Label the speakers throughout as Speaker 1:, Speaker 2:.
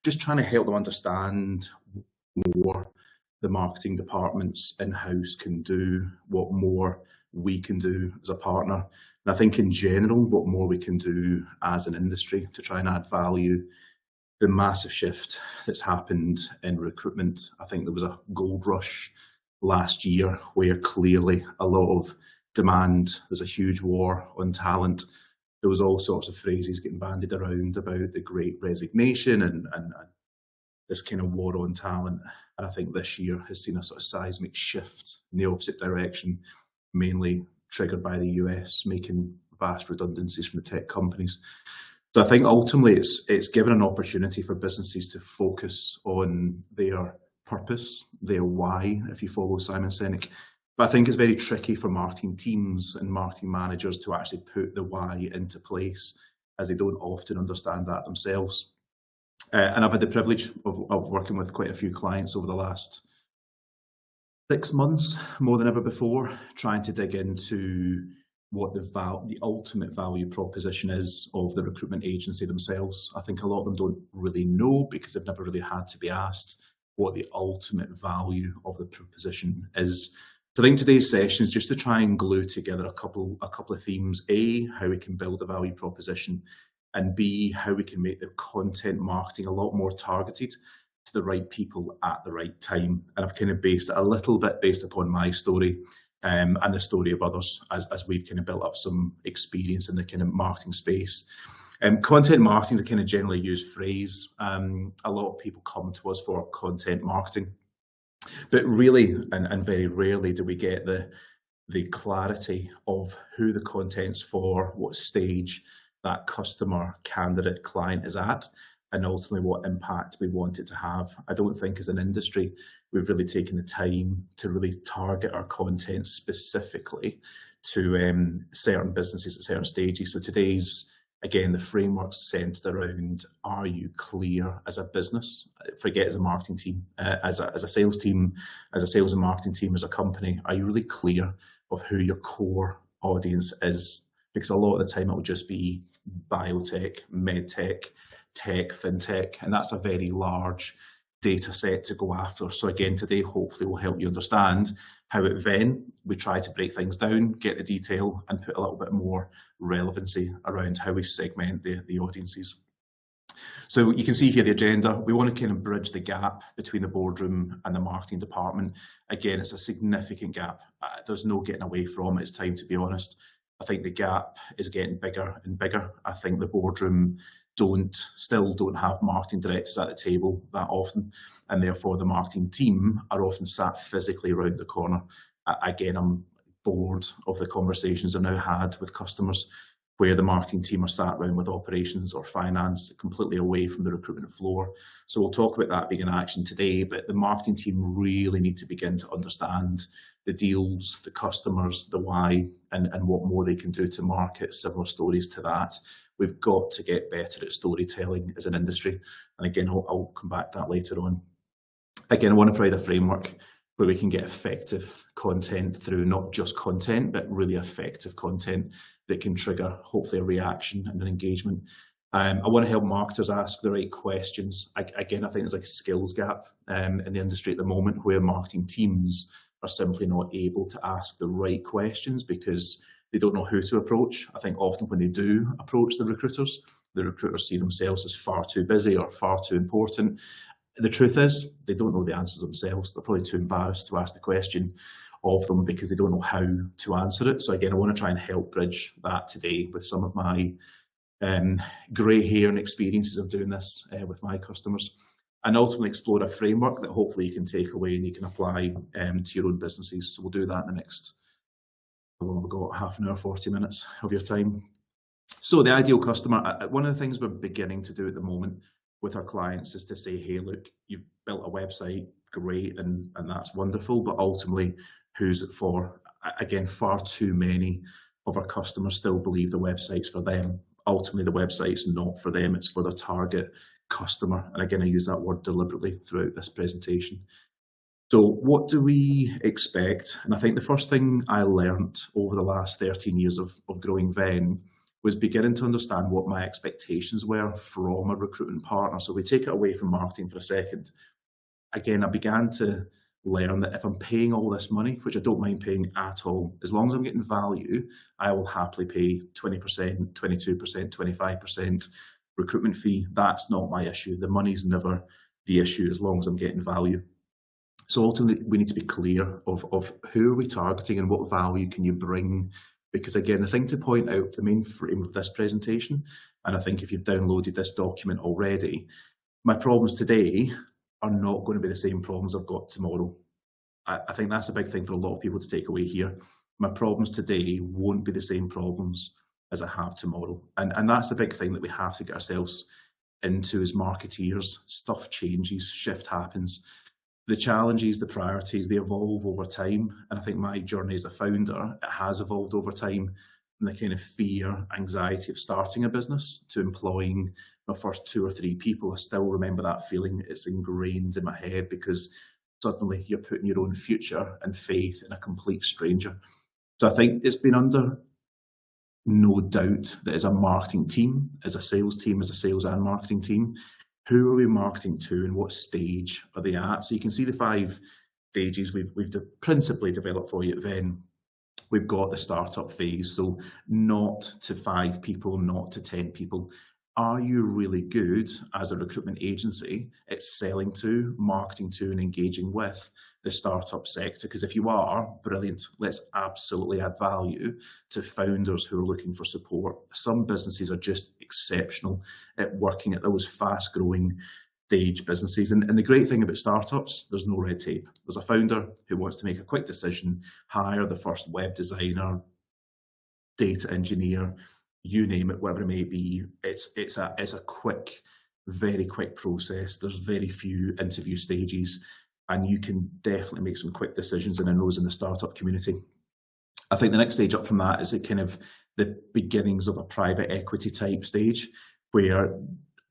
Speaker 1: just trying to help them understand more the marketing departments in-house can do, what more we can do as a partner. And I think in general, what more we can do as an industry to try and add value. The massive shift that's happened in recruitment. I think there was a gold rush last year where clearly a lot of demand, there's a huge war on talent. There was all sorts of phrases getting bandied around about the great resignation and this kind of war on talent. And I think this year has seen a sort of seismic shift in the opposite direction, mainly triggered by the US making vast redundancies from the tech companies. So I think ultimately it's given an opportunity for businesses to focus on their purpose, their why, if you follow Simon Sinek. But I think it's very tricky for marketing teams and marketing managers to actually put the why into place, as they don't often understand that themselves. And I've had the privilege of working with quite a few clients over the last 6 months, more than ever before, trying to dig into what the ultimate value proposition is of the recruitment agency themselves. I think a lot of them don't really know because they've never really had to be asked what the ultimate value of the proposition is. So I think today's session is just to try and glue together a couple of themes. A, how we can build a value proposition, and B, how we can make the content marketing a lot more targeted to the right people at the right time. And I've kind of based it a little bit based upon my story and the story of others as we've kind of built up some experience in the kind of marketing space. Content marketing is a kind of generally used phrase. A lot of people come to us for content marketing, but really, and very rarely do we get the clarity of who the content's for, what stage that customer, candidate, client is at, and ultimately what impact we want it to have. I don't think as an industry we've really taken the time to really target our content specifically to certain businesses at certain stages. So today's, again, the framework's centered around, are you clear as a business? Forget as a marketing team, as a sales team, as a sales and marketing team, as a company, are you really clear of who your core audience is? Because a lot of the time it will just be biotech, medtech, tech, fintech, and that's a very large data set to go after. So again, today hopefully will help you understand how at Venn we try to break things down, get the detail, and put a little bit more relevancy around how we segment the audiences. So you can see here the agenda. We want to kind of bridge the gap between the boardroom and the marketing department. Again, it's a significant gap. There's no getting away from it. It's time to be honest. I think the gap is getting bigger and bigger. I think the boardroom still don't have marketing directors at the table that often, and therefore the marketing team are often sat physically around the corner. Again, I'm bored of the conversations I've now had with customers where the marketing team are sat around with operations or finance completely away from the recruitment floor. So we'll talk about that being in action today, but the marketing team really need to begin to understand the deals, the customers, the why, and what more they can do to market similar stories to that. We've got to get better at storytelling as an industry. And again, I'll come back to that later on. Again, I want to provide a framework where we can get effective content through not just content, but really effective content that can trigger hopefully a reaction and an engagement. I want to help marketers ask the right questions. Again, I think there's like a skills gap in the industry at the moment where marketing teams are simply not able to ask the right questions because they don't know who to approach. I think often when they do approach the recruiters see themselves as far too busy or far too important. The truth is, they don't know the answers themselves. They're probably too embarrassed to ask the question of them because they don't know how to answer it. So again, I want to try and help bridge that today with some of my grey hair and experiences of doing this with my customers, and ultimately explore a framework that hopefully you can take away and you can apply to your own businesses. So we'll do that in the next, how long have we got? Half an hour, 40 minutes of your time. So the ideal customer, one of the things we're beginning to do at the moment with our clients is to say, hey, look, you've built a website, great, and that's wonderful, but ultimately, who's it for? Again, far too many of our customers still believe the website's for them. Ultimately, the website's not for them, it's for their target customer. And again, I use that word deliberately throughout this presentation. So what do we expect? And I think the first thing I learned over the last 13 years of growing Venn was beginning to understand what my expectations were from a recruitment partner. So we take it away from marketing for a second. Again, I began to learn that if I'm paying all this money, which I don't mind paying at all, as long as I'm getting value, I will happily pay 20%, 22%, 25% recruitment fee. That's not my issue. The money's never the issue as long as I'm getting value. So ultimately, we need to be clear of who are we targeting and what value can you bring. Because again, the thing to point out, the main frame of this presentation, and I think if you've downloaded this document already, my problems today are not going to be the same problems I've got tomorrow. I think that's a big thing for a lot of people to take away here. My problems today won't be the same problems as I have tomorrow. And that's the big thing that we have to get ourselves into as marketeers. Stuff changes, shift happens. The challenges, the priorities, they evolve over time. And I think my journey as a founder, it has evolved over time from the kind of fear, anxiety of starting a business to employing my first 2 or 3 people. I still remember that feeling. It's ingrained in my head because suddenly you're putting your own future and faith in a complete stranger. So I think it's been under no doubt that as a marketing team, as a sales team, as a sales and marketing team, who are we marketing to and what stage are they at? So you can see the 5 stages we've principally developed for you at Venn. We've got the startup phase, so not to 5 people, not to 10 people. Are you really good as a recruitment agency at selling to, marketing to, and engaging with the startup sector? Because if you are, brilliant. Let's absolutely add value to founders who are looking for support. Some businesses are just exceptional at working at those fast-growing stage businesses. And the great thing about startups, there's no red tape. There's a founder who wants to make a quick decision, hire the first web designer, data engineer, you name it, whatever it may be. It's a quick, very quick process. There's very few interview stages, and you can definitely make some quick decisions, and I know in the startup community. I think the next stage up from that is kind of the beginnings of a private equity type stage, where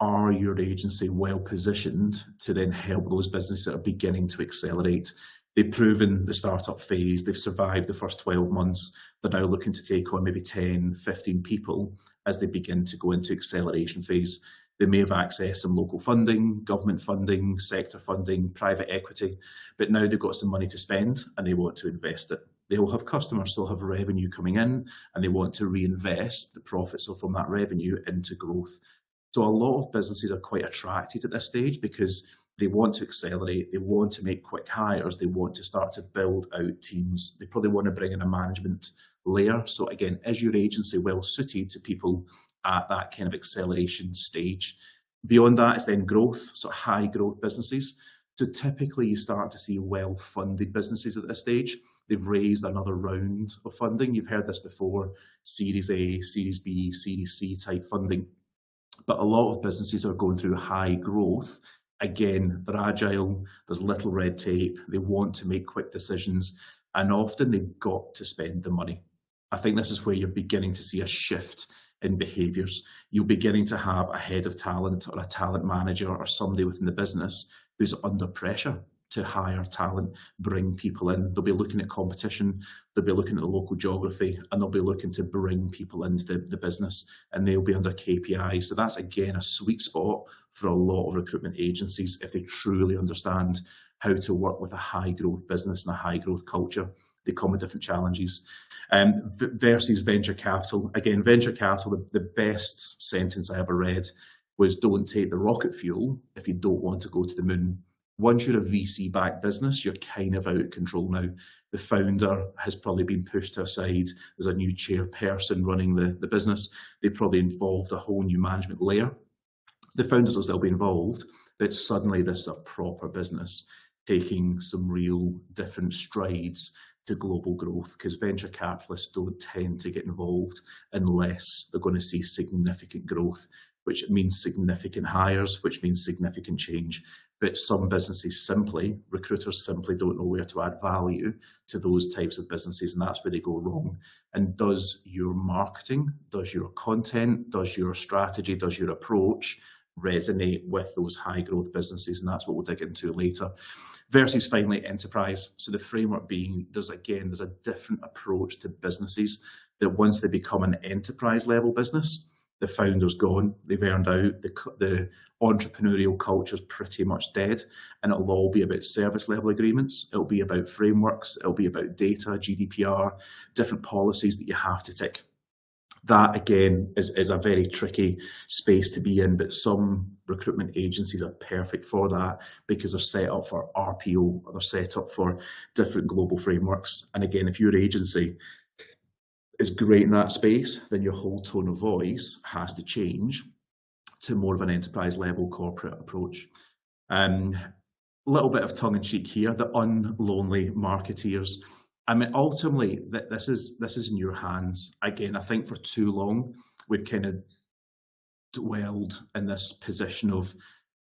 Speaker 1: are your agency well positioned to then help those businesses that are beginning to accelerate? They've proven the startup phase, they've survived the first 12 months, they're now looking to take on maybe 10, 15 people as they begin to go into acceleration phase. They may have accessed some local funding, government funding, sector funding, private equity, but now they've got some money to spend and they want to invest it. They will have customers, they'll have revenue coming in, and they want to reinvest the profits from that revenue into growth. So a lot of businesses are quite attracted at this stage because they want to accelerate, they want to make quick hires, they want to start to build out teams. They probably want to bring in a management layer. So again, is your agency well suited to people at that kind of acceleration stage? Beyond that is then growth, so high growth businesses. So typically you start to see well-funded businesses at this stage. They've raised another round of funding. You've heard this before, Series A, Series B, Series C type funding. But a lot of businesses are going through high growth. Again, they're agile, there's little red tape, they want to make quick decisions, and often they've got to spend the money. I think this is where you're beginning to see a shift in behaviours. You're beginning to have a head of talent or a talent manager or somebody within the business who's under pressure to hire talent, bring people in. They'll be looking at competition, they'll be looking at the local geography, and they'll be looking to bring people into the business, and they'll be under KPIs. So that's again a sweet spot for a lot of recruitment agencies if they truly understand how to work with a high growth business and a high growth culture. They come with different challenges. Versus venture capital. Again, venture capital, the best sentence I ever read was, don't take the rocket fuel if you don't want to go to the moon. Once you're a VC-backed business, you're kind of out of control now. The founder has probably been pushed to a side. There's a new chairperson running the business. They probably involved a whole new management layer. The founders will still be involved, but suddenly this is a proper business taking some real different strides to global growth, because venture capitalists don't tend to get involved unless they're going to see significant growth, which means significant hires, which means significant change. But some businesses recruiters simply don't know where to add value to those types of businesses, and that's where they go wrong. And does your marketing, does your content, does your strategy, does your approach resonate with those high growth businesses? And that's what we'll dig into later. Versus finally enterprise. So the framework being, there's a different approach to businesses. that once they become an enterprise level business, the founder's gone, they've earned out, the entrepreneurial culture's pretty much dead, and it'll all be about service level agreements, it'll be about frameworks, it'll be about data, GDPR, different policies that you have to tick. That again is a very tricky space to be in, but some recruitment agencies are perfect for that because they're set up for RPO, or they're set up for different global frameworks. And again, if your agency is great in that space, then your whole tone of voice has to change to more of an enterprise level corporate approach. Little bit of tongue in cheek here, the unlonely marketeers. I mean, ultimately, this is in your hands. Again, I think for too long, we've kind of dwelled in this position of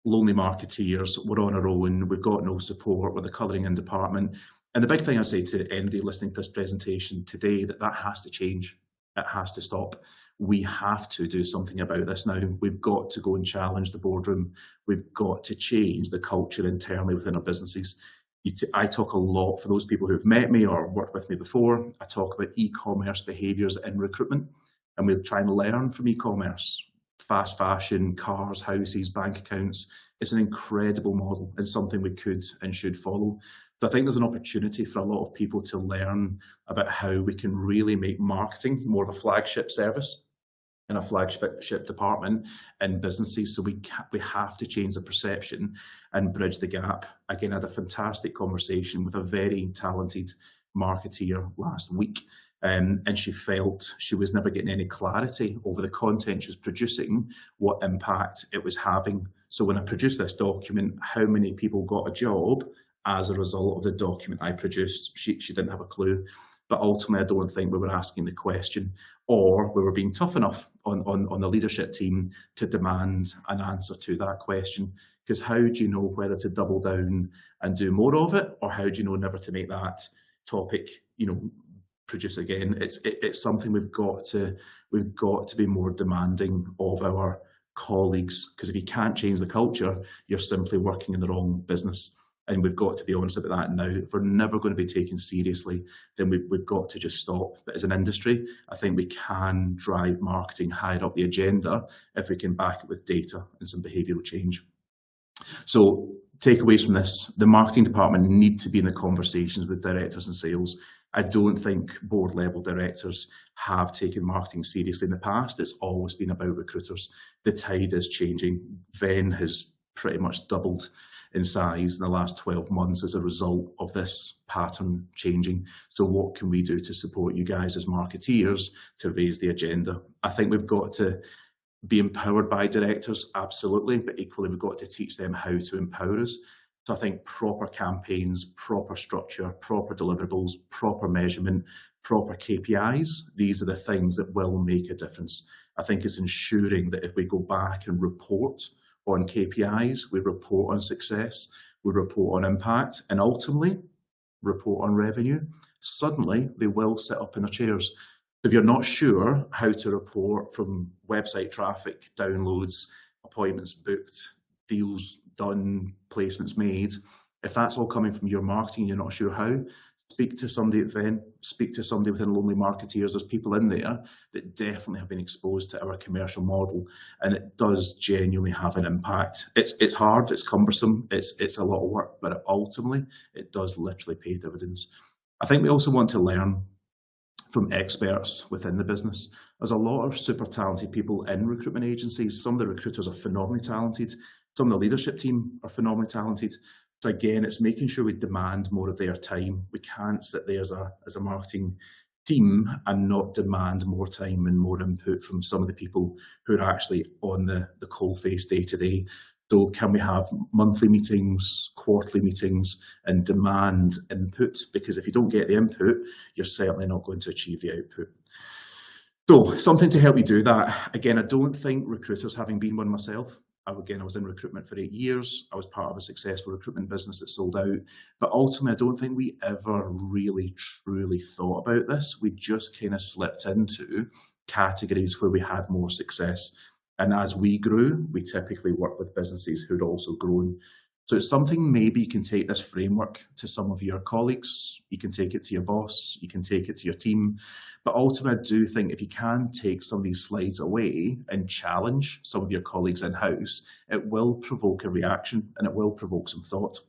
Speaker 1: lonely marketeers. We're on our own, we've got no support, we're the colouring in department. And the big thing I say to anybody listening to this presentation today, that has to change. It has to stop. We have to do something about this now. We've got to go and challenge the boardroom. We've got to change the culture internally within our businesses. I talk a lot, for those people who've met me or worked with me before, I talk about e-commerce behaviours in recruitment, and we'll try and learn from e-commerce. Fast fashion, cars, houses, bank accounts. It's an incredible model and something we could and should follow. So I think there's an opportunity for a lot of people to learn about how we can really make marketing more of a flagship service in a flagship department in businesses. So we have to change the perception and bridge the gap. Again, I had a fantastic conversation with a very talented marketeer last week, and she felt she was never getting any clarity over the content she was producing, what impact it was having. So when I produced this document, how many people got a job as a result of the document I produced? She didn't have a clue. But ultimately, I don't think we were asking the question, or we were being tough enough on the leadership team to demand an answer to that question. Because how do you know whether to double down and do more of it, or how do you know never to make that topic, produce again? It's something we've got to be more demanding of our colleagues, because if you can't change the culture, you're simply working in the wrong business. And we've got to be honest about that now. If we're never going to be taken seriously, then we've got to just stop. But as an industry, I think we can drive marketing higher up the agenda if we can back it with data and some behavioural change. So takeaways from this: the marketing department need to be in the conversations with directors and sales. I don't think board level directors have taken marketing seriously in the past. It's always been about recruiters. The tide is changing. Venn has pretty much doubled in size in the last 12 months as a result of this pattern changing. So what can we do to support you guys as marketeers to raise the agenda? I think we've got to be empowered by directors, absolutely, but equally we've got to teach them how to empower us. So I think proper campaigns, proper structure, proper deliverables, proper measurement, proper KPIs, these are the things that will make a difference. I think it's ensuring that if we go back and report on KPIs, we report on success, we report on impact, and ultimately report on revenue, suddenly they will sit up in their chairs. If you're not sure how to report from website traffic, downloads, appointments booked, deals done, placements made, if that's all coming from your marketing, you're not sure how, speak to somebody at Venn, speak to somebody within Lonely Marketeers. There's people in there that definitely have been exposed to our commercial model, and it does genuinely have an impact. It's hard, it's cumbersome, it's a lot of work, but ultimately it does literally pay dividends. I think we also want to learn from experts within the business. There's a lot of super talented people in recruitment agencies. Some of the recruiters are phenomenally talented. Some of the leadership team are phenomenally talented. So again, it's making sure we demand more of their time. We can't sit there as a marketing team and not demand more time and more input from some of the people who are actually on the coalface day to day. So can we have monthly meetings, quarterly meetings, and demand input? Because if you don't get the input, you're certainly not going to achieve the output. So something to help you do that. Again, I don't think recruiters, having been one myself, I was in recruitment for 8 years. I was part of a successful recruitment business that sold out. But ultimately, I don't think we ever really, truly thought about this. We just kind of slipped into categories where we had more success. And as we grew, we typically worked with businesses who'd also grown. So it's something maybe you can take this framework to some of your colleagues, you can take it to your boss, you can take it to your team. But ultimately, I do think if you can take some of these slides away and challenge some of your colleagues in-house, it will provoke a reaction and it will provoke some thought.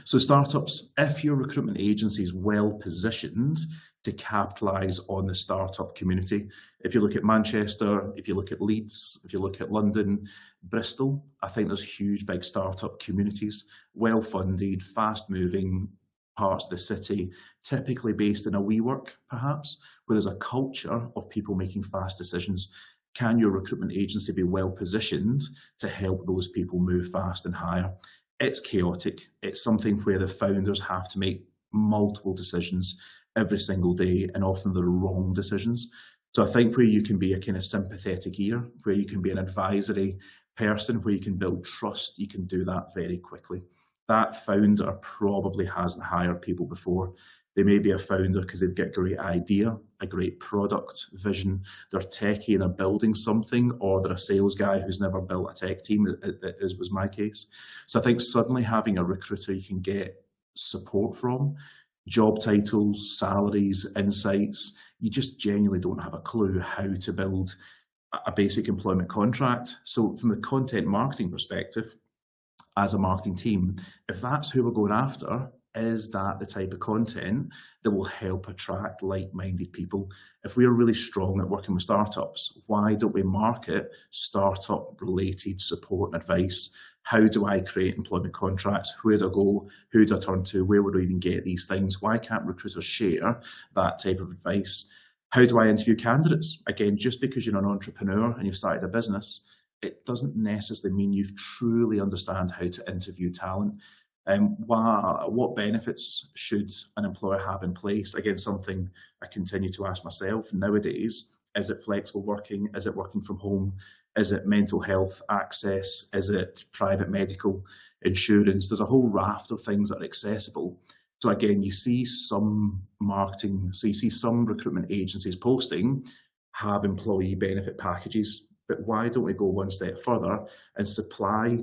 Speaker 1: So startups, if your recruitment agency is well positioned to capitalise on the startup community, if you look at Manchester, if you look at Leeds, if you look at London, Bristol, I think there's huge big startup communities, well funded, fast moving parts of the city, typically based in a WeWork perhaps, where there's a culture of people making fast decisions. Can your recruitment agency be well positioned to help those people move fast and hire? It's chaotic. It's something where the founders have to make multiple decisions every single day, and often the wrong decisions. So I think where you can be a kind of sympathetic ear, where you can be an advisory person, where you can build trust, you can do that very quickly. That founder probably hasn't hired people before. They may be a founder because they've got a great idea, a great product vision, they're techie and they're building something, or they're a sales guy who's never built a tech team, as was my case. So I think suddenly having a recruiter you can get support from, job titles, salaries, insights, you just genuinely don't have a clue how to build a basic employment contract. So from the content marketing perspective, as a marketing team, if that's who we're going after, is that the type of content that will help attract like-minded people? If we're really strong at working with startups, why don't we market startup-related support and advice? How do I create employment contracts? Where do I go? Who do I turn to? Where would I even get these things? Why can't recruiters share that type of advice? How do I interview candidates? Again, just because you're an entrepreneur and you've started a business, it doesn't necessarily mean you truly understand how to interview talent. What benefits should an employer have in place? Again, something I continue to ask myself nowadays. Is it flexible working? Is it working from home? Is it mental health access? Is it private medical insurance? There's a whole raft of things that are accessible. So again, you see some marketing, so you see some recruitment agencies posting have employee benefit packages, but why don't we go one step further and supply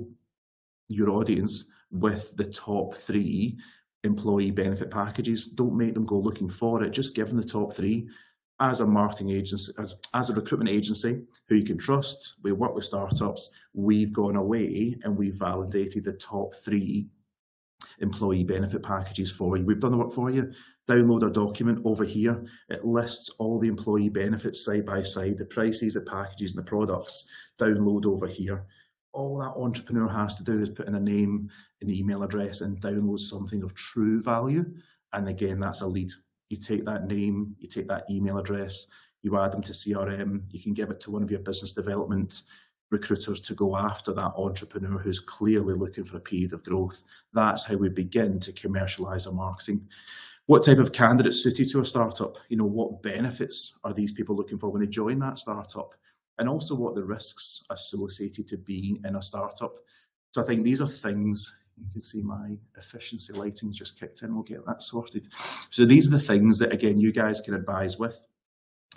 Speaker 1: your audience with the top 3 employee benefit packages? Don't make them go looking for it, just give them the top 3. As a marketing agency, as a recruitment agency who you can trust, we work with startups, we've gone away and we've validated the top 3 employee benefit packages for you. We've done the work for you. Download our document over here. It lists all the employee benefits side by side, the prices, the packages and the products. Download over here. All that entrepreneur has to do is put in a name, an email address, and download something of true value. And again, that's a lead. You take that name, you take that email address, you add them to CRM, you can give it to one of your business development recruiters to go after that entrepreneur who's clearly looking for a period of growth. That's how we begin to commercialize our marketing. What type of candidates suited to a startup? You know, what benefits are these people looking for when they join that startup? And also what the risks associated to being in a startup. So I think these are things, you can see my efficiency lighting's just kicked in, we'll get that sorted. So these are the things that, again, you guys can advise with,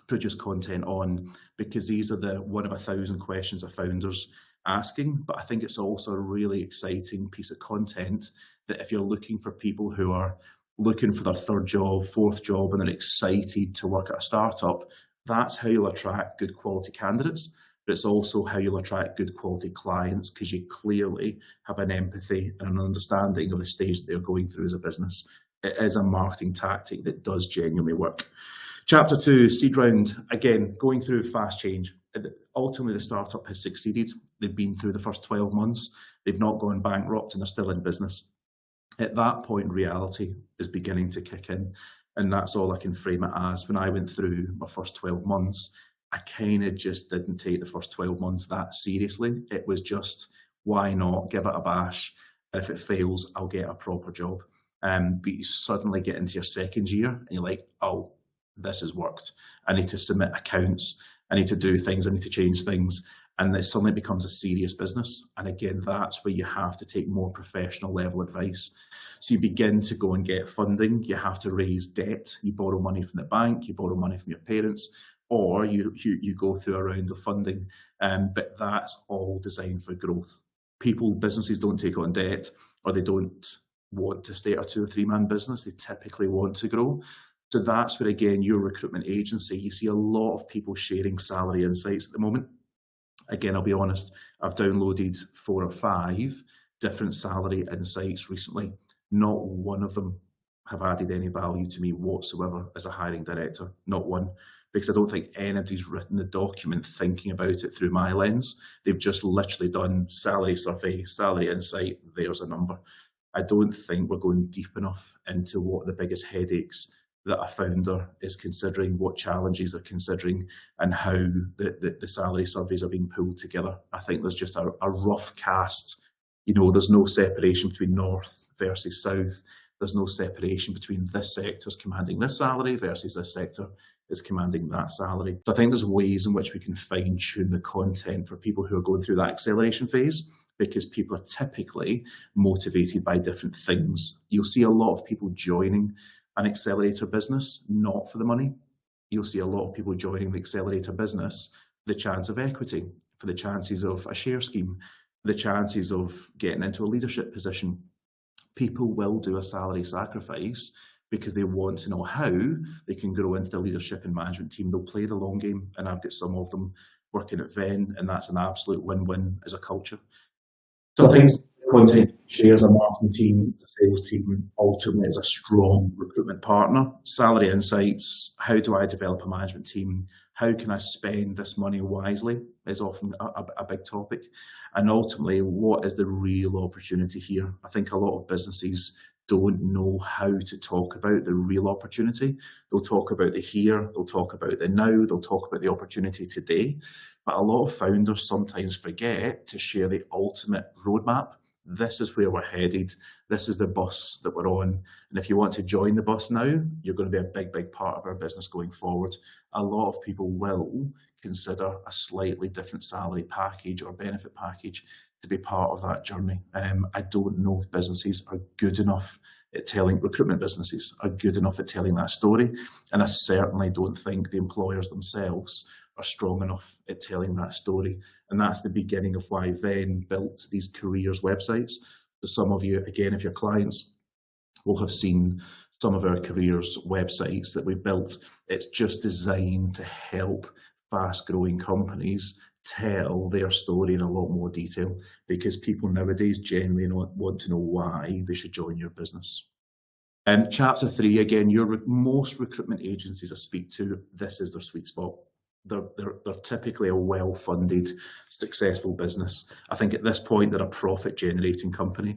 Speaker 1: produce content on, because these are the 1 of 1,000 questions of founders asking. But I think it's also a really exciting piece of content that if you're looking for people who are looking for their 3rd job, 4th job, and they're excited to work at a startup, that's how you'll attract good quality candidates, but it's also how you'll attract good quality clients, because you clearly have an empathy and an understanding of the stage that they're going through as a business. It is a marketing tactic that does genuinely work. Chapter 2, seed round. Again, going through fast change. Ultimately, the startup has succeeded. They've been through the first 12 months. They've not gone bankrupt and they're still in business. At that point, reality is beginning to kick in. And that's all I can frame it as. When I went through my first 12 months, I kind of just didn't take the first 12 months that seriously. It was just, why not give it a bash? And if it fails, I'll get a proper job. But you suddenly get into your 2nd year and you're like, oh, this has worked. I need to submit accounts. I need to do things. I need to change things. And it suddenly becomes a serious business. And again, that's where you have to take more professional level advice. So you begin to go and get funding. You have to raise debt. You borrow money from the bank. You borrow money from your parents, or you go through a round of funding. But that's all designed for growth. businesses don't take on debt, or they don't want to stay at a 2 or 3 man business. They typically want to grow. So that's where, again, your recruitment agency, you see a lot of people sharing salary insights at the moment. Again, I'll be honest, I've downloaded 4 or 5 different salary insights recently. Not one of them have added any value to me whatsoever as a hiring director, not one, because I don't think anybody's written the document thinking about it through my lens. They've just literally done salary survey, salary insight, there's a number. I don't think we're going deep enough into what the biggest headaches that a founder is considering, what challenges they're considering, and how the salary surveys are being pulled together. I think there's just a rough cast. You know, there's no separation between north versus south. There's no separation between this sector's commanding this salary versus this sector is commanding that salary. So I think there's ways in which we can fine tune the content for people who are going through that acceleration phase, because people are typically motivated by different things. You'll see a lot of people joining an accelerator business not for the money. You'll see a lot of people joining the accelerator business for the chance of equity, for the chances of a share scheme, the chances of getting into a leadership position. People will do a salary sacrifice because they want to know how they can grow into the leadership and management team. They'll play the long game, and I've got some of them working at Venn, and that's an absolute win-win as a culture. So I think content shares a marketing team, the sales team, ultimately as a strong recruitment partner. Salary insights, how do I develop a management team? How can I spend this money wisely is often a big topic. And ultimately, what is the real opportunity here? I think a lot of businesses don't know how to talk about the real opportunity. They'll talk about the here, they'll talk about the now, they'll talk about the opportunity today. But a lot of founders sometimes forget to share the ultimate roadmap. This is where we're headed. This is the bus that we're on. And if you want to join the bus now, you're going to be a big, big part of our business going forward. A lot of people will consider a slightly different salary package or benefit package to be part of that journey. I don't know if businesses are good enough at telling, recruitment businesses are good enough at telling that story. And I certainly don't think the employers themselves are strong enough at telling that story. And that's the beginning of why Venn built these careers websites. So some of you, again, if you're clients, will have seen some of our careers websites that we built. It's just designed to help fast-growing companies tell their story in a lot more detail, because people nowadays genuinely want to know why they should join your business. And chapter 3, again, most recruitment agencies I speak to, this is their sweet spot. They're typically a well-funded, successful business. I think at this point they're a profit-generating company.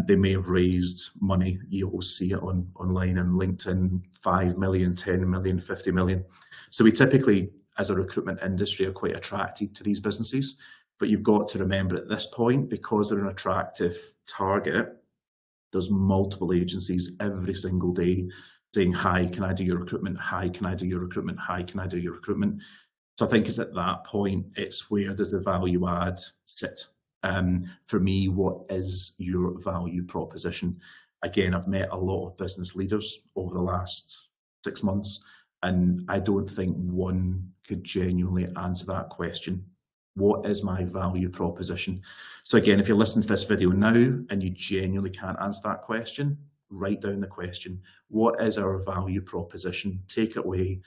Speaker 1: They may have raised money. You'll see it online and LinkedIn, 5 million, 10 million, 50 million. So we typically, as a recruitment industry, are quite attracted to these businesses. But you've got to remember at this point, because they're an attractive target, there's multiple agencies every single day saying, hi, can I do your recruitment? Hi, can I do your recruitment? Hi, can I do your recruitment? So I think it's at that point, it's where does the value add sit? For me, what is your value proposition? Again, I've met a lot of business leaders over the last 6 months, and I don't think one could genuinely answer that question. What is my value proposition? So again, if you're listening to this video now and you genuinely can't answer that question, write down the question. What is our value proposition? Take it away,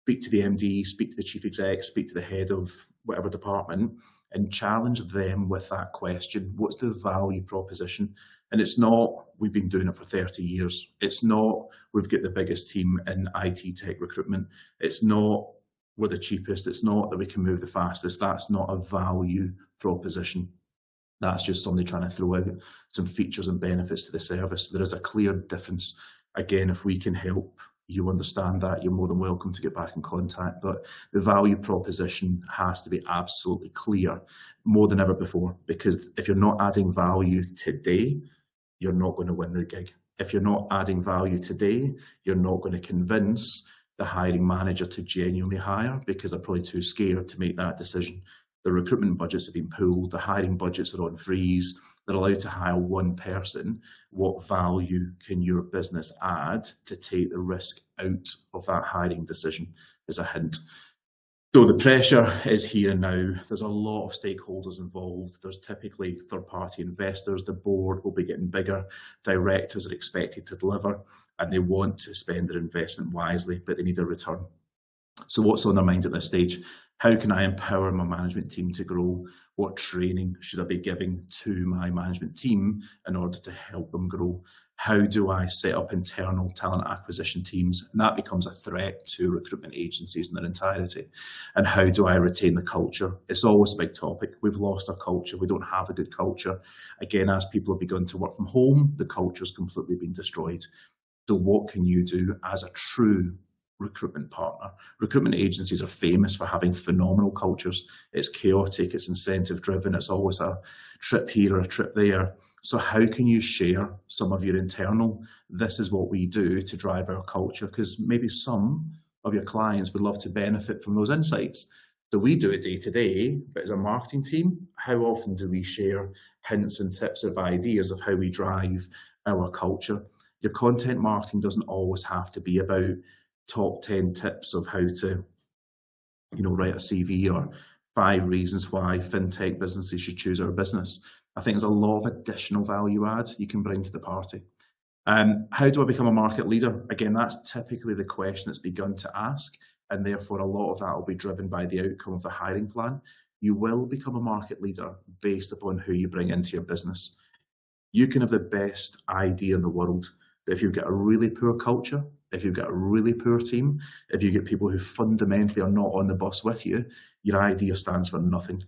Speaker 1: speak to the MD, speak to the chief exec, speak to the head of whatever department, and challenge them with that question. What's the value proposition? And it's not, we've been doing it for 30 years. It's not, we've got the biggest team in IT tech recruitment. It's not, we're the cheapest. It's not that we can move the fastest. That's not a value proposition. That's just somebody trying to throw out some features and benefits to the service. There is a clear difference. Again, if we can help you understand that, you're more than welcome to get back in contact. But the value proposition has to be absolutely clear more than ever before, because if you're not adding value today, you're not going to win the gig. If you're not adding value today, you're not going to convince the hiring manager to genuinely hire, because they're probably too scared to make that decision. The recruitment budgets have been pulled, the hiring budgets are on freeze, they're allowed to hire one person. What value can your business add to take the risk out of that hiring decision, is a hint. So the pressure is here and now. There's a lot of stakeholders involved. There's typically third-party investors. The board will be getting bigger. Directors are expected to deliver, and they want to spend their investment wisely, but they need a return. So what's on their mind at this stage? How can I empower my management team to grow? What training should I be giving to my management team in order to help them grow? How do I set up internal talent acquisition teams? And that becomes a threat to recruitment agencies in their entirety. And how do I retain the culture? It's always a big topic. We've lost our culture. We don't have a good culture. Again, as people have begun to work from home, the culture's completely been destroyed. So what can you do as a true recruitment partner? Recruitment agencies are famous for having phenomenal cultures. It's chaotic, it's incentive driven, it's always a trip here or a trip there. So how can you share some of your internal, this is what we do to drive our culture? Because maybe some of your clients would love to benefit from those insights. So we do it day to day, but as a marketing team, how often do we share hints and tips of ideas of how we drive our culture? Your content marketing doesn't always have to be about top 10 tips of how to, write a CV or 5 reasons why fintech businesses should choose our business. I think there's a lot of additional value add you can bring to the party. How do I become a market leader? Again, that's typically the question that's begun to ask, and therefore a lot of that will be driven by the outcome of the hiring plan. You will become a market leader based upon who you bring into your business. You can have the best idea in the world, but if you've got a really poor culture, if you've got a really poor team, if you get people who fundamentally are not on the bus with you, your idea stands for nothing.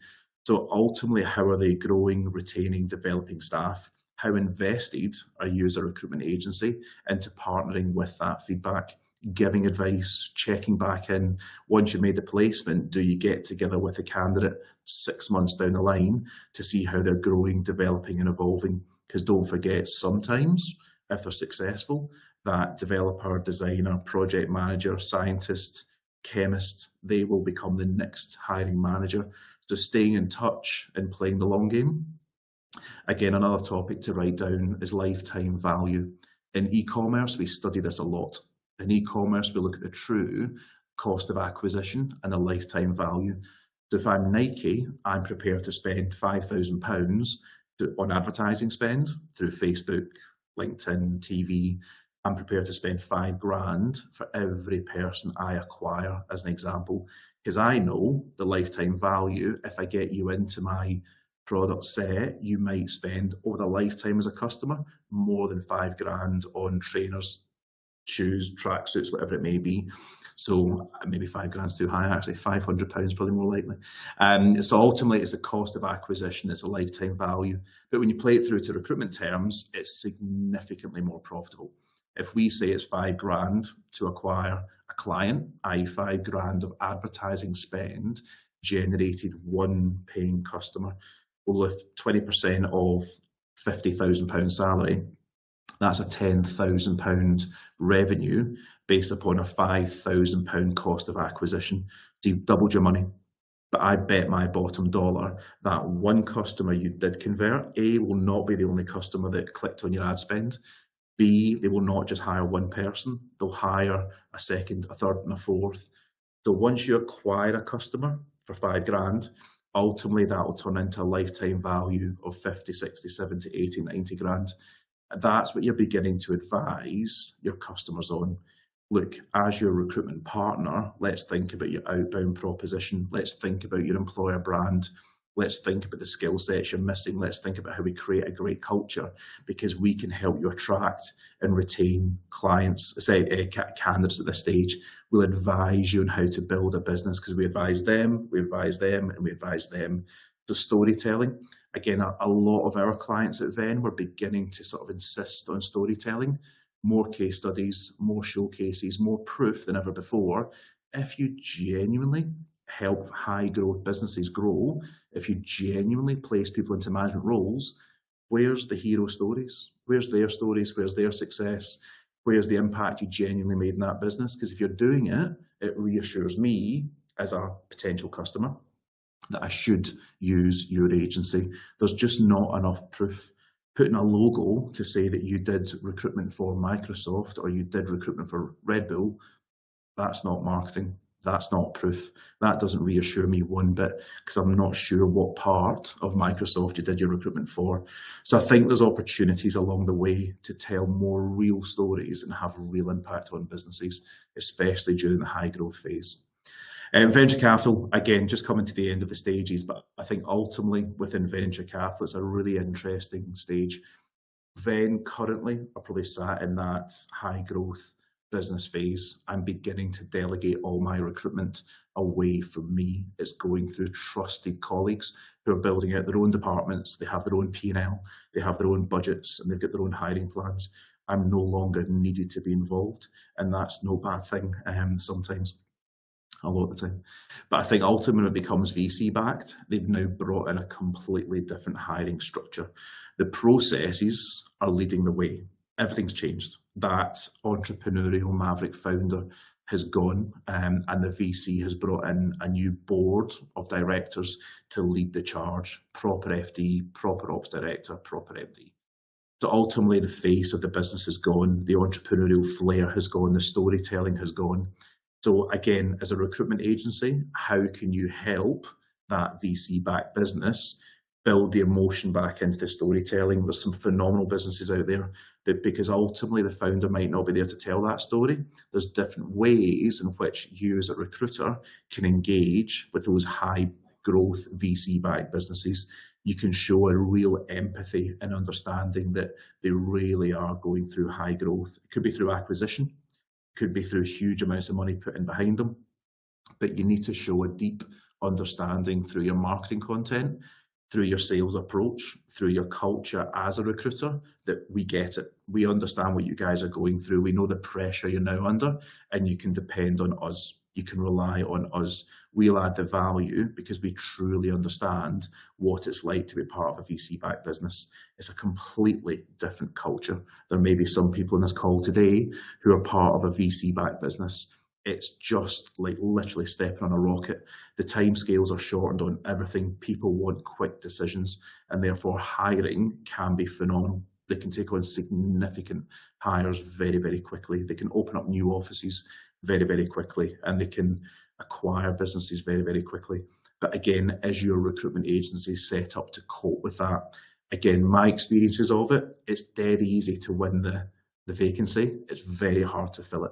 Speaker 1: So ultimately, how are they growing, retaining, developing staff? How invested are you as a recruitment agency into partnering with that feedback, giving advice, checking back in? Once you've made the placement, do you get together with a candidate 6 months down the line to see how they're growing, developing and evolving? Because don't forget, sometimes if they're successful, that developer, designer, project manager, scientist, chemist, they will become the next hiring manager. So staying in touch and playing the long game. Again, another topic to write down is lifetime value. In e-commerce, we study this a lot. In e-commerce, we look at the true cost of acquisition and the lifetime value. So if I'm Nike, I'm prepared to spend £5,000 on advertising spend through Facebook, LinkedIn, TV. I'm prepared to spend £5,000 for every person I acquire, as an example, because I know the lifetime value. If I get you into my product set, you might spend over the lifetime as a customer more than £5,000 on trainers, shoes, tracksuits, whatever it may be. So maybe £5,000 is too high, actually. £500 probably more likely. So ultimately, it's the cost of acquisition, it's a lifetime value. But when you play it through to recruitment terms, it's significantly more profitable. If we say it's £5,000 to acquire a client, i.e. £5,000 of advertising spend generated one paying customer, well, if 20% of £50,000 salary, that's a £10,000 revenue based upon a £5,000 cost of acquisition. So you've doubled your money. But I bet my bottom dollar that one customer you did convert, A, will not be the only customer that clicked on your ad spend. B, they will not just hire one person, they'll hire a second, a third and a fourth. So once you acquire a customer for £5,000, ultimately that will turn into a lifetime value of 50, 60, 70, 80, 90 grand. That's what you're beginning to advise your customers on. Look, as your recruitment partner, let's think about your outbound proposition. Let's think about your employer brand. Let's think about the skill sets you're missing. Let's think about how we create a great culture, because we can help you attract and retain clients, candidates at this stage. We'll advise you on how to build a business, because we advise them, and we advise them. So storytelling, again, a lot of our clients at Venn were beginning to sort of insist on storytelling, more case studies, more showcases, more proof than ever before. If you genuinely help high growth businesses grow, if you genuinely place people into management roles, where's the hero stories? Where's their stories? Where's their success? Where's the impact you genuinely made in that business? Because if you're doing it, it reassures me as a potential customer that I should use your agency. There's just not enough proof. Putting a logo to say that you did recruitment for Microsoft or you did recruitment for Red Bull, that's not marketing. That's not proof. That doesn't reassure me one bit, because I'm not sure what part of Microsoft you did your recruitment for. So I think there's opportunities along the way to tell more real stories and have real impact on businesses, especially during the high growth phase. Venture capital, again, just coming to the end of the stages, but I think ultimately within venture capital, it's a really interesting stage. Venn currently are probably sat in that high growth business phase. I'm beginning to delegate all my recruitment away from me. It's going through trusted colleagues who are building out their own departments. They have their own P&L, they have their own budgets, and they've got their own hiring plans. I'm no longer needed to be involved, and that's no bad thing sometimes. A lot of the time. But I think ultimately it becomes VC backed. They've now brought in a completely different hiring structure. The processes are leading the way. Everything's changed. That entrepreneurial maverick founder has gone, and the VC has brought in a new board of directors to lead the charge. Proper FD, proper ops director, proper MD. So ultimately the face of the business has gone, the entrepreneurial flair has gone, the storytelling has gone. So again, as a recruitment agency, how can you help that VC-backed business build the emotion back into the storytelling? There's some phenomenal businesses out there that, because ultimately the founder might not be there to tell that story, there's different ways in which you as a recruiter can engage with those high growth VC-backed businesses. You can show a real empathy and understanding that they really are going through high growth. It could be through acquisition, could be through huge amounts of money put in behind them, but you need to show a deep understanding through your marketing content, through your sales approach, through your culture as a recruiter, that we get it. We understand what you guys are going through. We know the pressure you're now under, and you can depend on us. You can rely on us. We'll add the value because we truly understand what it's like to be part of a VC-backed business. It's a completely different culture. There may be some people in this call today who are part of a VC-backed business. It's just like literally stepping on a rocket. The timescales are shortened on everything. People want quick decisions, and therefore hiring can be phenomenal. They can take on significant hires very, very quickly. They can open up new offices very, very quickly, and they can acquire businesses very, very quickly. But again, is your recruitment agency set up to cope with that? Again, my experiences of it, it's dead easy to win the vacancy. It's very hard to fill it.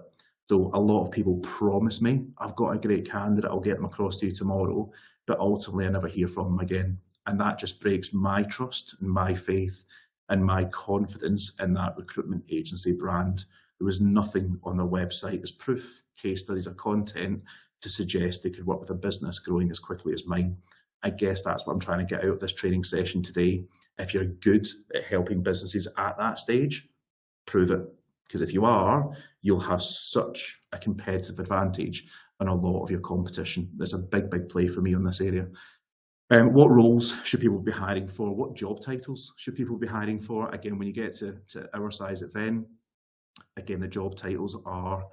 Speaker 1: So a lot of people promise me, I've got a great candidate, I'll get them across to you tomorrow, but ultimately I never hear from them again. And that just breaks my trust and my faith and my confidence in that recruitment agency brand. There was nothing on their website as proof, case studies or content to suggest they could work with a business growing as quickly as mine. I guess that's what I'm trying to get out of this training session today. If you're good at helping businesses at that stage, prove it. Because if you are, you'll have such a competitive advantage on a lot of your competition. There's a big, big play for me on this area. What roles should people be hiring for? What job titles should people be hiring for? Again, when you get to our size at Venn, again, the job titles are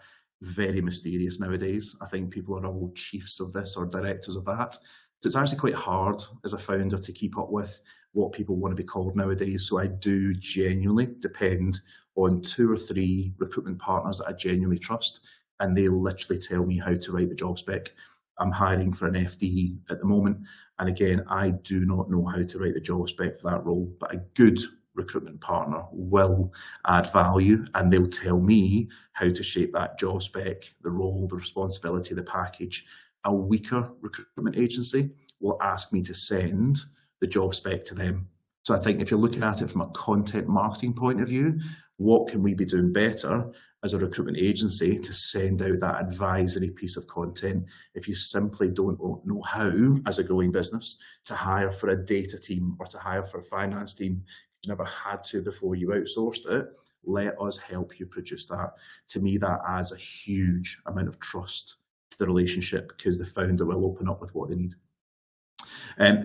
Speaker 1: very mysterious nowadays. I think people are all chiefs of this or directors of that. So it's actually quite hard as a founder to keep up with what people want to be called nowadays. So I do genuinely depend on 2 or 3 recruitment partners that I genuinely trust, and they literally tell me how to write the job spec. I'm hiring for an FD at the moment, and again, I do not know how to write the job spec for that role, but a good recruitment partner will add value, and they'll tell me how to shape that job spec, the role, the responsibility, the package. A weaker recruitment agency will ask me to send the job spec to them. So I think if you're looking at it from a content marketing point of view, what can we be doing better as a recruitment agency to send out that advisory piece of content? If you simply don't know how, as a growing business, to hire for a data team or to hire for a finance team, you never had to before you outsourced it, let us help you produce that. To me, that adds a huge amount of trust to the relationship, because the founder will open up with what they need.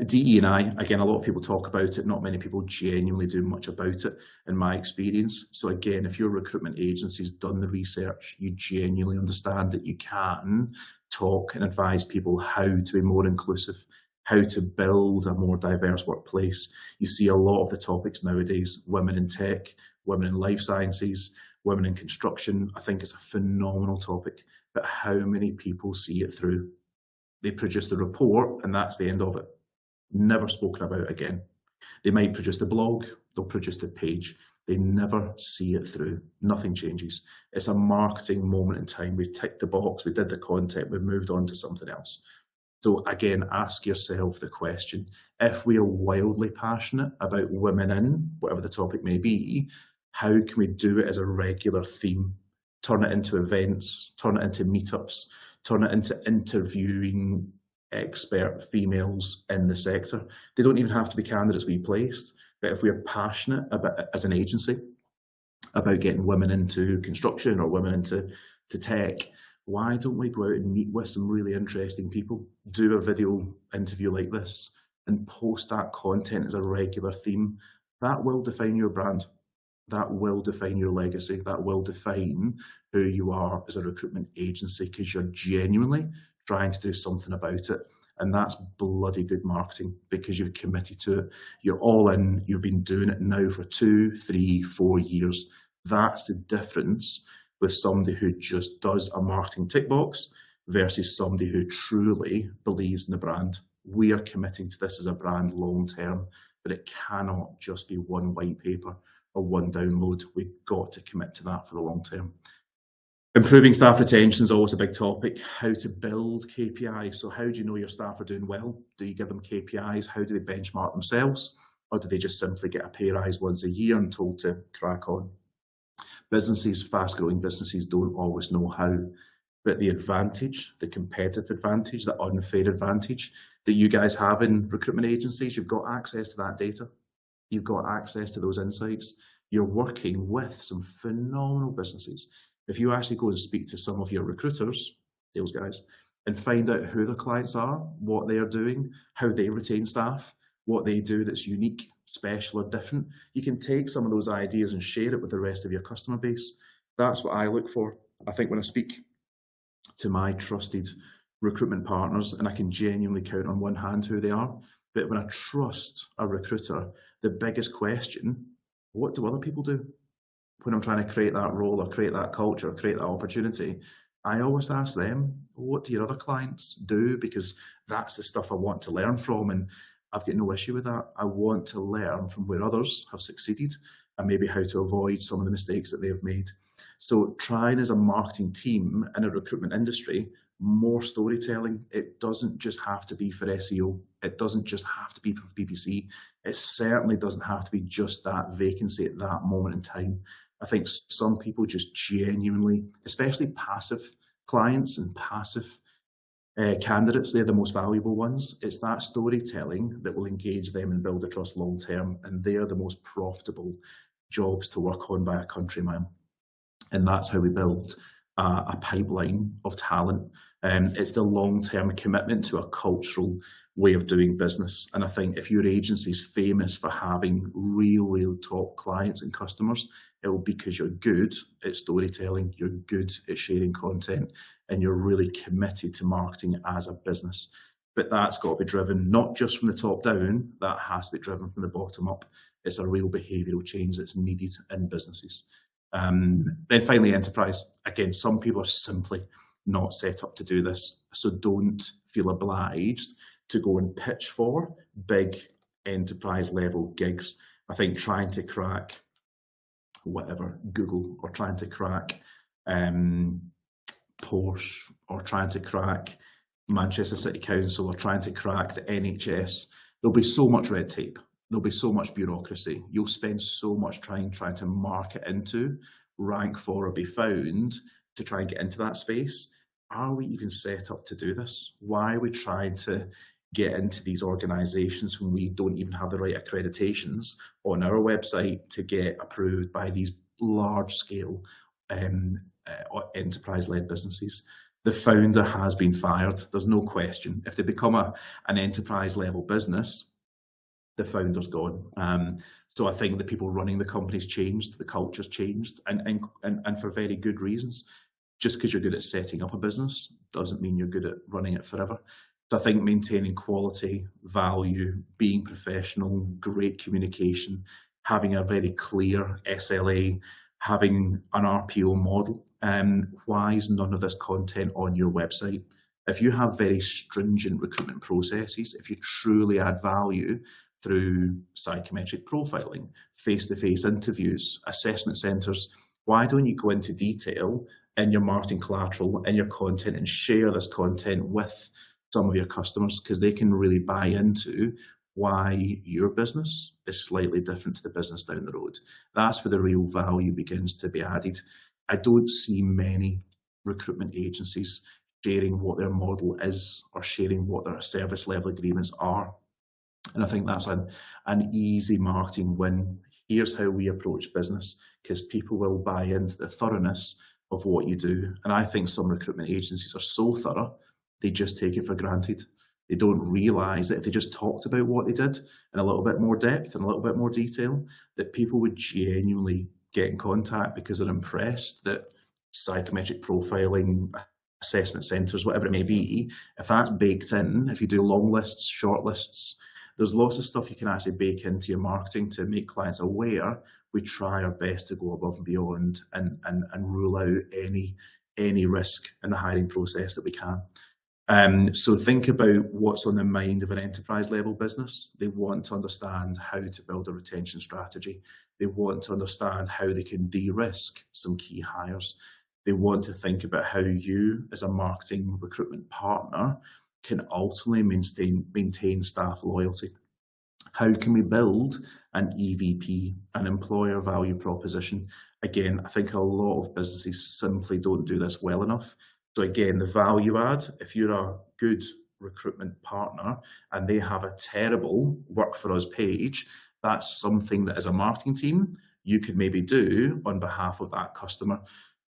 Speaker 1: DE&I, again, a lot of people talk about it, not many people genuinely do much about it in my experience. So again, if your recruitment agency's done the research, you genuinely understand that you can talk and advise people how to be more inclusive, how to build a more diverse workplace. You see a lot of the topics nowadays, women in tech, women in life sciences, women in construction. I think it's a phenomenal topic. but how many people see it through? They produce the report and that's the end of it. Never spoken about again. They might produce the blog, they'll produce the page. They never see it through. Nothing changes. It's a marketing moment in time. We've ticked the box, we did the content, we've moved on to something else. So again, ask yourself the question, if we are wildly passionate about women in, whatever the topic may be, how can we do it as a regular theme? Turn it into events, turn it into meetups, turn it into interviewing expert females in the sector. They don't even have to be candidates we placed, but if we're passionate about, as an agency, about getting women into construction or women into tech, why don't we go out and meet with some really interesting people, do a video interview like this, and post that content as a regular theme? That will define your brand. That will define your legacy. That will define who you are as a recruitment agency, because you're genuinely trying to do something about it. And that's bloody good marketing, because you've committed to it. You're all in. You've been doing it now for 2, 3, 4 years. That's the difference with somebody who just does a marketing tick box versus somebody who truly believes in the brand. We are committing to this as a brand long term, but it cannot just be one white paper or one download. We've got to commit to that for the long term. Improving staff retention is always a big topic. How to build KPIs. So how do you know your staff are doing well? Do you give them KPIs? How do they benchmark themselves? Or do they just simply get a pay rise once a year and told to crack on? Businesses, fast-growing businesses, don't always know how, but the advantage, the competitive advantage, the unfair advantage that you guys have in recruitment agencies, you've got access to that data. You've got access to those insights. You're working with some phenomenal businesses. If you actually go and speak to some of your recruiters, sales guys, and find out who their clients are, what they are doing, how they retain staff, what they do that's unique, special or different, you can take some of those ideas and share it with the rest of your customer base. That's what I look for. I think when I speak to my trusted recruitment partners, and I can genuinely count on one hand who they are, but when I trust a recruiter, the biggest question, what do other people do? When I'm trying to create that role or create that culture or create that opportunity, I always ask them, what do your other clients do? Because that's the stuff I want to learn from, and I've got no issue with that. I want to learn from where others have succeeded and maybe how to avoid some of the mistakes that they have made. So trying as a marketing team in a recruitment industry, more storytelling. It doesn't just have to be for SEO. It doesn't just have to be for PPC. It certainly doesn't have to be just that vacancy at that moment in time. I think some people just genuinely, especially passive clients and passive candidates, they're the most valuable ones. It's that storytelling that will engage them and build the trust long term, and they're the most profitable jobs to work on by a country mile. And that's how we build a pipeline of talent. It's the long-term commitment to a cultural way of doing business. And I think if your agency is famous for having real top clients and customers, it will be because you're good at storytelling, you're good at sharing content, and you're really committed to marketing as a business. But that's got to be driven not just from the top down, that has to be driven from the bottom up. It's a real behavioural change that's needed in businesses. Then finally, enterprise. Again, some people are simply not set up to do this, so don't feel obliged to go and pitch for big enterprise level gigs. I think trying to crack whatever, Google, or trying to crack Porsche, or trying to crack Manchester City Council, or trying to crack the NHS, there'll be so much red tape. There'll be so much bureaucracy. You'll spend so much time trying to market into, rank for, or be found to try and get into that space. Are we even set up to do this? Why are we trying to get into these organizations when we don't even have the right accreditations on our website to get approved by these large scale enterprise-led businesses? The founder has been fired. There's no question. If they become an enterprise level business, the founder's gone. So I think the people running the company's changed, the culture's changed, and for very good reasons. Just because you're good at setting up a business doesn't mean you're good at running it forever. So I think maintaining quality, value, being professional, great communication, having a very clear SLA, having an RPO model Why is none of this content on your website? If you have very stringent recruitment processes, if you truly add value through psychometric profiling, face-to-face interviews, assessment centres, why don't you go into detail in your marketing collateral, in your content, and share this content with some of your customers, because they can really buy into why your business is slightly different to the business down the road. That's where the real value begins to be added. I don't see many recruitment agencies sharing what their model is or sharing what their service level agreements are. And I think that's an easy marketing win. Here's how we approach business, because people will buy into the thoroughness of what you do. And I think some recruitment agencies are so thorough, they just take it for granted. They don't realise that if they just talked about what they did in a little bit more depth and a little bit more detail, that people would genuinely get in contact because they're impressed that psychometric profiling, assessment centres, whatever it may be, if that's baked in, if you do long lists, short lists, there's lots of stuff you can actually bake into your marketing to make clients aware. We try our best to go above and beyond and rule out any risk in the hiring process that we can. So think about what's on the mind of an enterprise level business. They want to understand how to build a retention strategy. They want to understand how they can de-risk some key hires. They want to think about how you, as a marketing recruitment partner, can ultimately maintain staff loyalty. How can we build an EVP, an employer value proposition? Again, I think a lot of businesses simply don't do this well enough. So again, the value add, if you're a good recruitment partner and they have a terrible work for us page, that's something that as a marketing team, you could maybe do on behalf of that customer.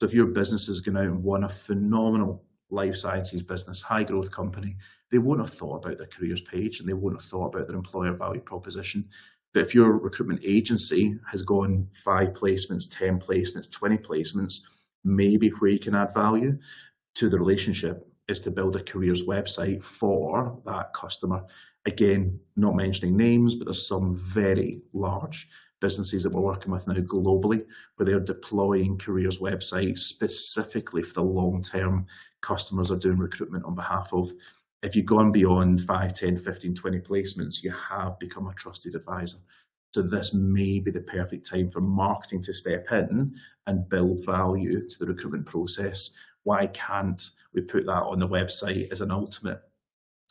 Speaker 1: So if your business is going out and won a phenomenal life sciences business, high growth company, they won't have thought about their careers page and they won't have thought about their employer value proposition. But if your recruitment agency has gone 5 placements, 10 placements, 20 placements, maybe where you can add value to the relationship is to build a careers website for that customer. Again, not mentioning names, but there's some very large businesses that we're working with now globally where they're deploying careers websites specifically for the long-term customers are doing recruitment on behalf of. If you've gone beyond 5, 10, 15, 20 placements, you have become a trusted advisor. So this may be the perfect time for marketing to step in and build value to the recruitment process. Why can't we put that on the website as an ultimate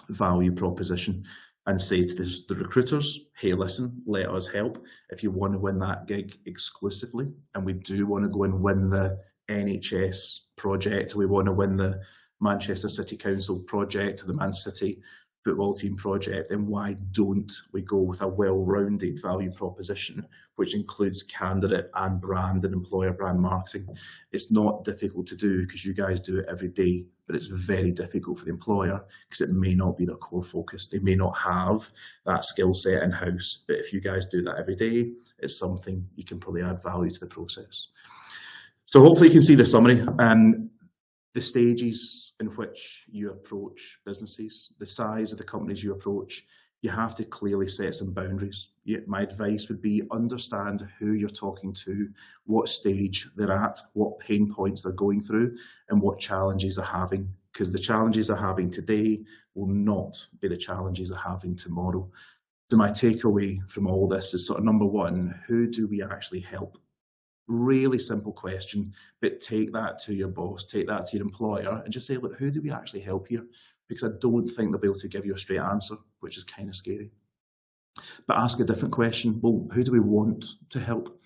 Speaker 1: value proposition and say to the recruiters, hey, listen, let us help. If you want to win that gig exclusively, and we do want to go and win the NHS project, we want to win the Manchester City Council project or the Man City football team project, then why don't we go with a well-rounded value proposition, which includes candidate and brand and employer brand marketing? It's not difficult to do because you guys do it every day, but it's very difficult for the employer because it may not be their core focus. They may not have that skill set in-house, but if you guys do that every day, it's something you can probably add value to the process. So hopefully you can see the summary. The stages in which you approach businesses, the size of the companies you approach, you have to clearly set some boundaries. My advice would be understand who you're talking to, what stage they're at, what pain points they're going through, and what challenges they're having, because the challenges they're having today will not be the challenges they're having tomorrow. So my takeaway from all this is sort of number one, who do we actually help? Really simple question, but take that to your boss, take that to your employer and just say, look, who do we actually help here? Because I don't think they'll be able to give you a straight answer, which is kind of scary. But ask a different question. Well, who do we want to help?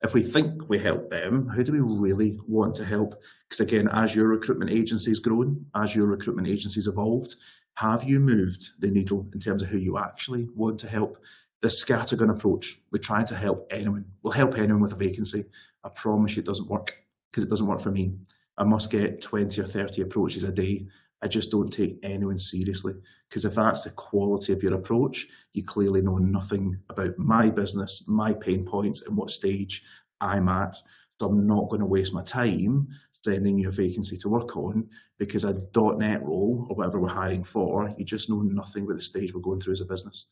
Speaker 1: If we think we help them, who do we really want to help? Because again, as your recruitment agency's grown, as your recruitment agency's evolved, have you moved the needle in terms of who you actually want to help? The scattergun approach, we try to help anyone. We'll help anyone with a vacancy. I promise you it doesn't work because it doesn't work for me. I must get 20 or 30 approaches a day. I just don't take anyone seriously because if that's the quality of your approach, you clearly know nothing about my business, my pain points and what stage I'm at. So I'm not going to waste my time sending you a vacancy to work on because a .NET role or whatever we're hiring for, you just know nothing about the stage we're going through as a business.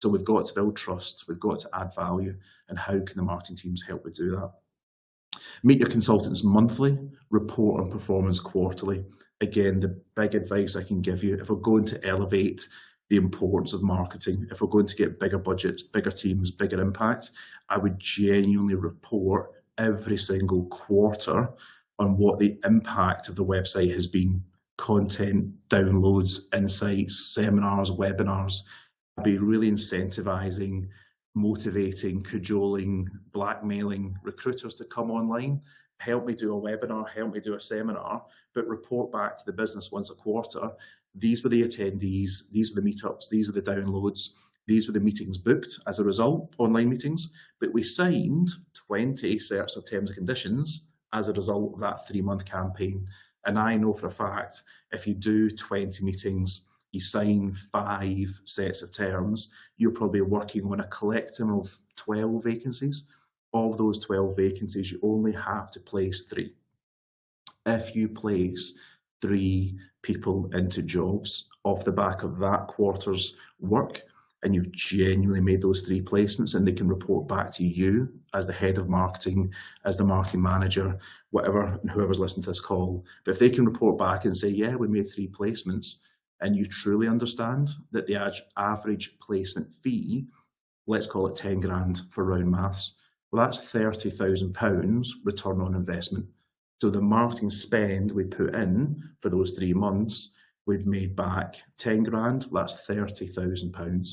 Speaker 1: So we've got to build trust, we've got to add value, and how can the marketing teams help with do that? Meet your consultants monthly, report on performance quarterly. Again, the big advice I can give you, if we're going to elevate the importance of marketing, if we're going to get bigger budgets, bigger teams, bigger impact, I would genuinely report every single quarter on what the impact of the website has been. Content, downloads, insights, seminars, webinars. I'd be really incentivizing, motivating, cajoling, blackmailing recruiters to come online, help me do a webinar, help me do a seminar, but report back to the business once a quarter. These were the attendees, these were the meetups, these were the downloads, these were the meetings booked as a result, online meetings, but we signed 20 sets of terms and conditions as a result of that 3-month campaign. And I know for a fact, if you do 20 meetings, you sign 5 sets of terms, you're probably working on a collective of 12 vacancies. Of those 12 vacancies, you only have to place 3. If you place 3 people into jobs off the back of that quarter's work, and you've genuinely made those 3 placements, and they can report back to you as the head of marketing, as the marketing manager, whatever, whoever's listening to this call. But if they can report back and say, yeah, we made 3 placements, and you truly understand that the average placement fee, let's call it 10 grand for round maths, well, that's £30,000 return on investment. So the marketing spend we put in for those 3 months, we've made back 10 grand, that's £30,000.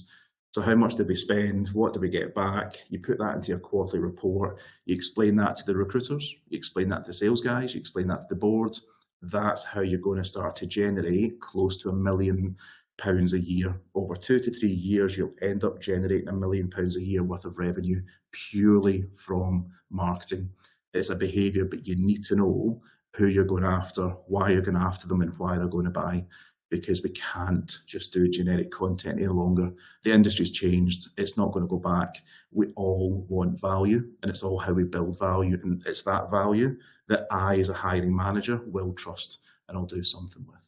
Speaker 1: So how much did we spend? What did we get back? You put that into your quarterly report. You explain that to the recruiters. You explain that to the sales guys. You explain that to the board. That's how you're going to start to generate close to £1 million a year. Over 2 to 3 years, you'll end up generating £1 million a year worth of revenue purely from marketing. It's a behaviour, but you need to know who you're going after, why you're going after them, and why they're going to buy, because we can't just do generic content any longer. The industry's changed. It's not going to go back. We all want value, and it's all how we build value, and it's that value that I, as a hiring manager, will trust and I'll do something with.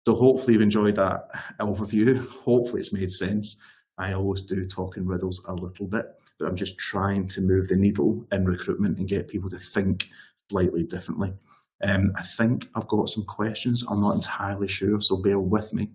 Speaker 1: So hopefully you've enjoyed that overview. Hopefully it's made sense. I always do talk in riddles a little bit, but I'm just trying to move the needle in recruitment and get people to think slightly differently. I think I've got some questions. I'm not entirely sure, so bear with me.